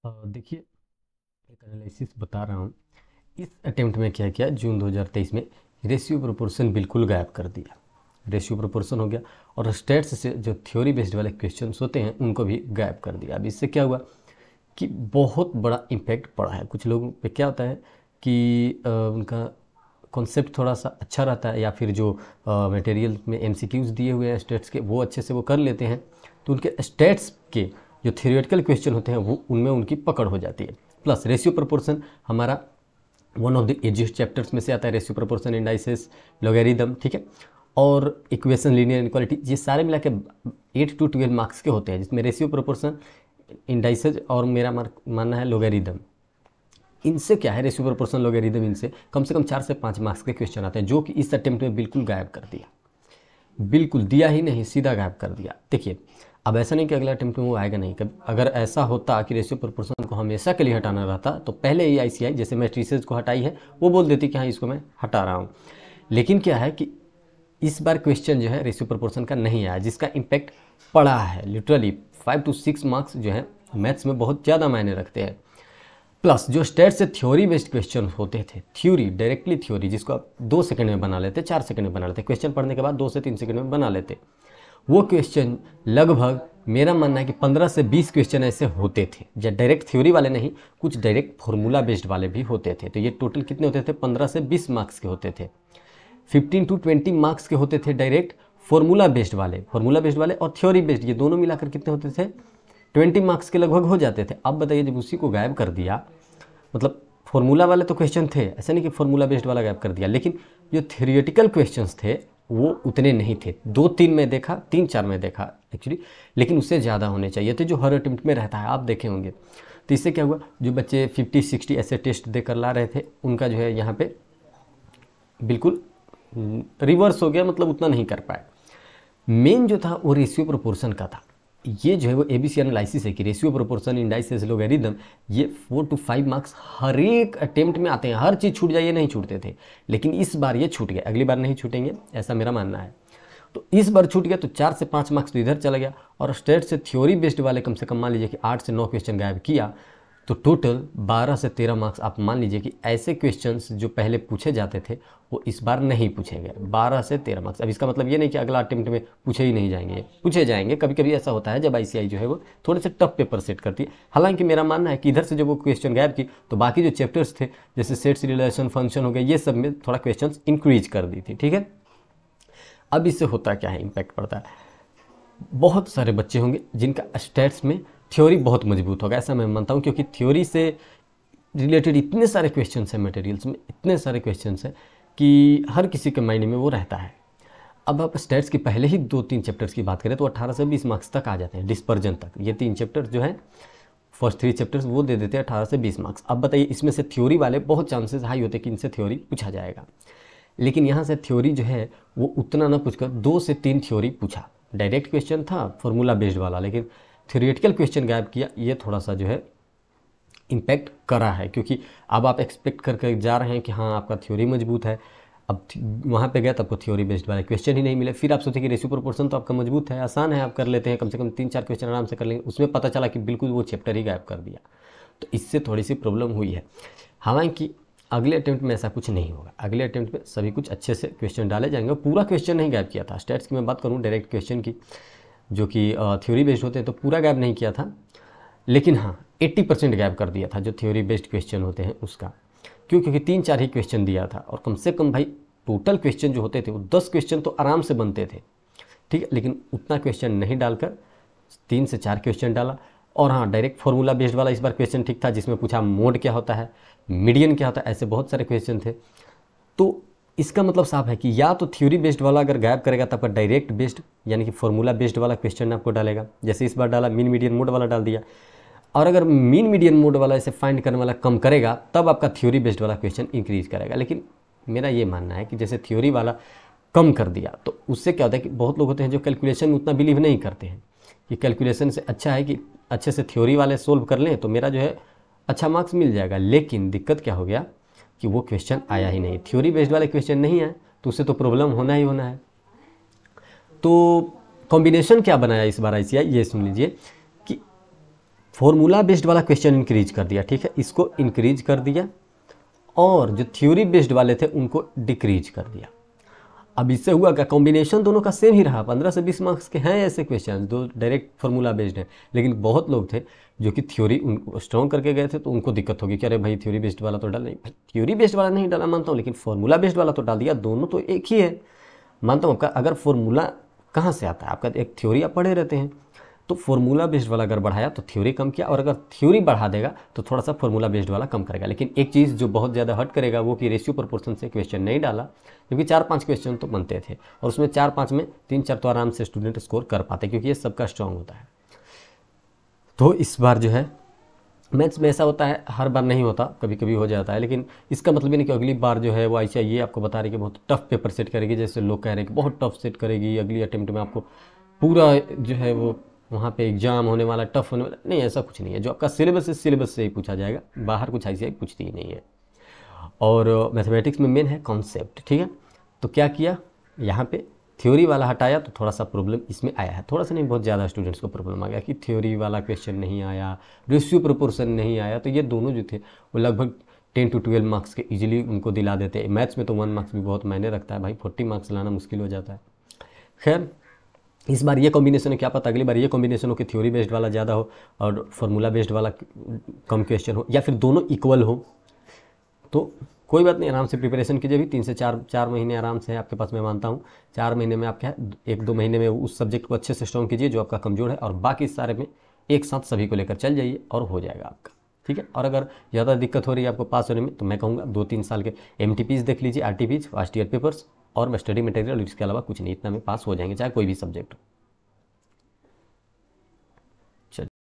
देखिए, एक एनालिसिस बता रहा हूँ। इस अटेम्प्ट में क्या किया, जून 2023 में रेशियो प्रोपोर्शन बिल्कुल गायब कर दिया। रेशियो प्रोपोर्शन हो गया और स्टेट्स से जो थ्योरी बेस्ड वाले क्वेश्चंस होते हैं उनको भी गायब कर दिया। अब इससे क्या हुआ कि बहुत बड़ा इम्पैक्ट पड़ा है। कुछ लोगों पे क्या होता है कि उनका कॉन्सेप्ट थोड़ा सा अच्छा रहता है, या फिर जो मटेरियल में एमसीक्यूज दिए हुए हैं स्टेट्स के वो अच्छे से वो कर लेते हैं, तो उनके स्टेट्स के जो थियोरेटिकल क्वेश्चन होते हैं वो उनमें उनकी पकड़ हो जाती है। प्लस रेशियो प्रोपोर्शन हमारा one of the easiest chapters में से आता है। रेशियो प्रोपोर्शन, इंडाइसेस, लोगेरिदम, ठीक है, और इक्वेशन, लीनियर इनक्वालिटी, ये सारे मिला के 8 to 12 मार्क्स के होते हैं, जिसमें रेशियो प्रोपोर्शन, इंडाइसेज और मेरा मानना है लोगेरिदम, इनसे क्या है, रेशियो प्रोपोर्शन, लोगेरिदम, इनसे कम से कम 4 से 5 मार्क्स के क्वेश्चन आते हैं, जो कि इस अटेम्प्ट में बिल्कुल गायब कर दिया। बिल्कुल दिया ही नहीं, सीधा गायब कर दिया। देखिए, अब ऐसा नहीं कि अगला अटेम्प्ट में वो आएगा नहीं। कभी अगर ऐसा होता कि रेशियो प्रोपोर्शन को हमेशा के लिए हटाना रहता तो पहले ही आईसीआई जैसे मैट्रिसेस को हटाई है वो बोल देती कि हाँ इसको मैं हटा रहा हूँ। लेकिन क्या है कि इस बार क्वेश्चन जो है रेशियो प्रोपोर्शन का नहीं आया, जिसका इम्पैक्ट पड़ा है। लिटरली 5 to 6 मार्क्स जो है मैथ्स में बहुत ज़्यादा मायने रखते हैं। प्लस जो स्टेट से थ्योरी बेस्ड क्वेश्चन होते थे, थ्योरी, डायरेक्टली थ्योरी, जिसको आप 2 सेकंड में बना लेते, 4 सेकंड में बना लेते, क्वेश्चन पढ़ने के बाद 2 से 3 सेकंड में बना लेते, वो क्वेश्चन लगभग मेरा मानना है कि 15 से 20 क्वेश्चन ऐसे होते थे। या डायरेक्ट थ्योरी वाले नहीं, कुछ डायरेक्ट फॉर्मूला बेस्ड वाले भी होते थे। तो ये टोटल कितने होते थे, 15 से 20 मार्क्स के होते थे। 15 to 20 मार्क्स के होते थे डायरेक्ट फॉर्मूला बेस्ड वाले और थ्योरी बेस्ड, ये दोनों मिलाकर कितने होते थे, 20 मार्क्स के लगभग हो जाते थे। अब बताइए, जब उसी को गायब कर दिया, मतलब फॉर्मूला वाले तो क्वेश्चन थे, ऐसा नहीं कि फॉर्मूला बेस्ड वाला गायब कर दिया, लेकिन जो थियोरेटिकल क्वेश्चंस थे वो उतने नहीं थे। 2-3 में देखा, 3-4 में देखा एक्चुअली, लेकिन उससे ज़्यादा होने चाहिए थे, जो हर अटेम्प्ट में रहता है, आप देखे होंगे। तो इससे क्या हुआ, जो बच्चे 50-60 ऐसे टेस्ट देकर ला रहे थे, उनका जो है यहाँ पे बिल्कुल रिवर्स हो गया, मतलब उतना नहीं कर पाए। मेन जो था वो रेशियो प्रोपोर्शन का था। ये जो है वो एबीसी एनालिसिस है कि रेशियो प्रोपोर्शन, इंडाइसेस, लोगेरिदम, ये 4 to 5 मार्क्स हर एक अटेम्प्ट में आते हैं। हर चीज़ छूट जाए, नहीं छूटते थे, लेकिन इस बार ये छूट गए, अगली बार नहीं छूटेंगे, ऐसा मेरा मानना है। तो इस बार छूट गया तो 4 से 5 मार्क्स तो इधर चला गया, और स्टेट से थ्योरी बेस्ड वाले कम से कम मान लीजिए कि 8 से 9 क्वेश्चन गायब किया, तो टोटल 12 से 13 मार्क्स आप मान लीजिए कि ऐसे क्वेश्चंस जो पहले पूछे जाते थे वो इस बार नहीं पूछे गए। 12 से 13 मार्क्स। अब इसका मतलब ये नहीं कि अगला अटेम्प्ट में पूछे ही नहीं जाएंगे, पूछे जाएंगे। कभी कभी ऐसा होता है जब आईसीआई जो है वो थोड़े से टफ पेपर सेट करती है। हालांकि मेरा मानना है कि इधर से जब वो क्वेश्चन गायब की तो बाकी जो चैप्टर्स थे, जैसे सेट्स, रिलेशन, फंक्शन हो गए, ये सब में थोड़ा क्वेश्चन इंक्रीज कर दी थी, ठीक है। अब इससे होता क्या है, इम्पैक्ट पड़ता है। बहुत सारे बच्चे होंगे जिनका स्टैट्स में थ्योरी बहुत मजबूत होगा, ऐसा मैं मानता हूँ, क्योंकि थ्योरी से रिलेटेड इतने सारे क्वेश्चंस हैं, मटेरियल्स में इतने सारे क्वेश्चंस हैं कि हर किसी के माइंड में वो रहता है। अब आप स्टैट्स की पहले ही 2-3 चैप्टर्स की बात करें तो 18 से 20 मार्क्स तक आ जाते हैं, डिस्पर्जन तक। ये 3 चैप्टर्स जो हैं, फर्स्ट 3 चैप्टर्स वो दे देते हैं 18 से 20 मार्क्स। अब बताइए, इसमें से थ्योरी वाले बहुत चांसेस हाई होते हैं कि इनसे थ्योरी पूछा जाएगा, लेकिन यहाँ से थ्योरी जो है वो उतना ना पूछकर 2 से 3 थ्योरी पूछा। डायरेक्ट क्वेश्चन था फॉर्मूला बेस्ड वाला, लेकिन थ्योरेटिकल क्वेश्चन गायब किया। ये थोड़ा सा जो है इम्पैक्ट करा है, क्योंकि अब आप एक्सपेक्ट करके जा रहे हैं कि हाँ आपका थ्योरी मजबूत है। अब वहाँ पे गया तो आपको थ्योरी बेस्ड वाले क्वेश्चन ही नहीं मिले। फिर आप सोचे कि रेशियो प्रोपोर्शन तो आपका मजबूत है, आसान है, आप कर लेते हैं, कम से कम 3-4 क्वेश्चन आराम से कर लेंगे। उसमें पता चला कि बिल्कुल वो चैप्टर ही गायब कर दिया। तो इससे थोड़ी सी प्रॉब्लम हुई है। हालांकि अगले अटेम्प्ट में ऐसा कुछ नहीं होगा। अगले अटेम्प्ट में सभी कुछ अच्छे से क्वेश्चन डाले जाएंगे। पूरा क्वेश्चन नहीं गायब किया था। स्टैट्स की मैं बात करूँ, डायरेक्ट क्वेश्चन की, जो कि थ्योरी बेस्ड होते हैं, तो पूरा गायब नहीं किया था, लेकिन हाँ 80% गायब कर दिया था जो थ्योरी बेस्ड क्वेश्चन होते हैं उसका। क्यों? क्योंकि 3-4 ही क्वेश्चन दिया था, और कम से कम भाई टोटल क्वेश्चन जो होते थे वो 10 क्वेश्चन तो आराम से बनते थे, ठीक है। लेकिन उतना क्वेश्चन नहीं डालकर 3 से 4 क्वेश्चन डाला। और हाँ, डायरेक्ट फॉर्मूला बेस्ड वाला इस बार क्वेश्चन ठीक था, जिसमें पूछा मोड क्या होता है, मीडियन क्या होता है, ऐसे बहुत सारे क्वेश्चन थे। तो इसका मतलब साफ है कि या तो थ्योरी बेस्ड वाला अगर गायब करेगा तब पर डायरेक्ट बेस्ड यानी कि फॉर्मूला बेस्ड वाला क्वेश्चन आपको डालेगा, जैसे इस बार डाला, मीन मीडियन मोड वाला डाल दिया। और अगर मीन मीडियन मोड वाला ऐसे फाइंड करने वाला कम करेगा तब आपका थ्योरी बेस्ड वाला क्वेश्चन इंक्रीज करेगा। लेकिन मेरा ये मानना है कि जैसे थ्योरी वाला कम कर दिया तो उससे क्या होता है कि बहुत लोग होते हैं जो कैलकुलेशन में उतना बिलीव नहीं करते हैं कि कैलकुलेशन से अच्छा है कि अच्छे से थ्योरी वाले सोल्व कर लें तो मेरा जो है अच्छा मार्क्स मिल जाएगा। लेकिन दिक्कत क्या हो गया कि वो क्वेश्चन आया ही नहीं, थ्योरी बेस्ड वाले क्वेश्चन नहीं आए, तो उससे तो प्रॉब्लम होना ही होना है। तो कॉम्बिनेशन क्या बनाया इस बार आईसीआई, ये सुन लीजिए कि फॉर्मूला बेस्ड वाला क्वेश्चन इंक्रीज कर दिया, ठीक है, इसको इंक्रीज कर दिया, और जो थ्योरी बेस्ड वाले थे उनको डिक्रीज कर दिया। अब इससे हुआ क्या, कॉम्बिनेशन दोनों का सेम ही रहा। 15 से 20 मार्क्स के हैं ऐसे क्वेश्चन जो डायरेक्ट फार्मूला बेस्ड हैं, लेकिन बहुत लोग थे जो कि थ्योरी उनको स्ट्रॉन्ग करके गए थे, तो उनको दिक्कत होगी कि अरे भाई थ्योरी बेस्ड वाला तो डाल नहीं, भाई थ्योरी बेस्ड वाला नहीं डाला मानता हूँ, लेकिन फार्मूला बेस्ड वाला तो डाल दिया, दोनों तो एक ही है। मानता हूँ आपका अगर फार्मूला कहाँ से आता है, आपका एक थ्योरी आप पढ़े रहते हैं, तो फार्मूला बेस्ड वाला अगर बढ़ाया तो थ्योरी कम किया, और अगर थ्योरी बढ़ा देगा तो थोड़ा सा फार्मूला बेस्ड वाला कम करेगा। लेकिन एक चीज़ जो बहुत ज़्यादा हट करेगा वो कि रेशियो प्रोपोर्शन से क्वेश्चन नहीं डाला, क्योंकि 4-5 क्वेश्चन तो बनते थे, और उसमें 4-5 में 3-4 तो आराम से स्टूडेंट स्कोर कर पाते, क्योंकि ये सबका स्ट्रांग होता है। तो इस बार जो है मैथ्स में ऐसा होता है, हर बार नहीं होता, कभी कभी हो जाता है, लेकिन इसका मतलब ये नहीं कि अगली बार जो है वो ऐसा ये आपको बता रही कि बहुत टफ पेपर सेट करेगी, जैसे लोग कह रहे हैं कि बहुत टफ सेट करेगी, अगली अटेम्प्ट में आपको पूरा जो है वो वहाँ पे एग्जाम होने वाला, टफ होने वाला, नहीं, ऐसा कुछ नहीं है। जो आपका सिलेबस है सिलेबस से ही पूछा जाएगा, बाहर कुछ ऐसी पूछती ही नहीं है। और मैथमेटिक्स में मेन है कॉन्सेप्ट, ठीक है। तो क्या किया, यहाँ पे थ्योरी वाला हटाया, तो थोड़ा सा प्रॉब्लम इसमें आया है, थोड़ा सा नहीं बहुत ज़्यादा स्टूडेंट्स को प्रॉब्लम आ गया कि थ्योरी वाला क्वेश्चन नहीं आया, रेशियो प्रोपोर्शन नहीं आया। तो ये दोनों जो थे वो लगभग 10 to 12 मार्क्स के इजीली उनको दिला देते हैं। मैथ्स में तो 1 मार्क्स भी बहुत मायने रखता है भाई, 40 मार्क्स लाना मुश्किल हो जाता है। खैर इस बार ये कॉम्बिनेशन है, क्या पता अगली बार ये कॉम्बिनेशन हो कि थ्योरी बेस्ड वाला ज़्यादा हो और फार्मूला बेस्ड वाला कम क्वेश्चन हो, या फिर दोनों इक्वल हो। तो कोई बात नहीं, आराम से प्रिपरेशन कीजिए। भी 3 से 4 महीने आराम से है आपके पास, मैं मानता हूँ 4 महीने में आप क्या है 1-2 महीने में उस सब्जेक्ट को अच्छे से स्ट्रॉन्ग कीजिए जो आपका कमज़ोर है, और बाकी सारे में एक साथ सभी को लेकर चल जाइए और हो जाएगा आपका, ठीक है। और अगर ज़्यादा दिक्कत हो रही है आपको पास होने में, तो मैं कहूँगा 2-3 साल के MTPs देख लीजिए, RTPs, फर्स्ट ईयर पेपर्स, और स्टडी मटेरियल, इसके अलावा कुछ नहीं, इतना में पास हो जाएंगे चाहे कोई भी सब्जेक्ट हो।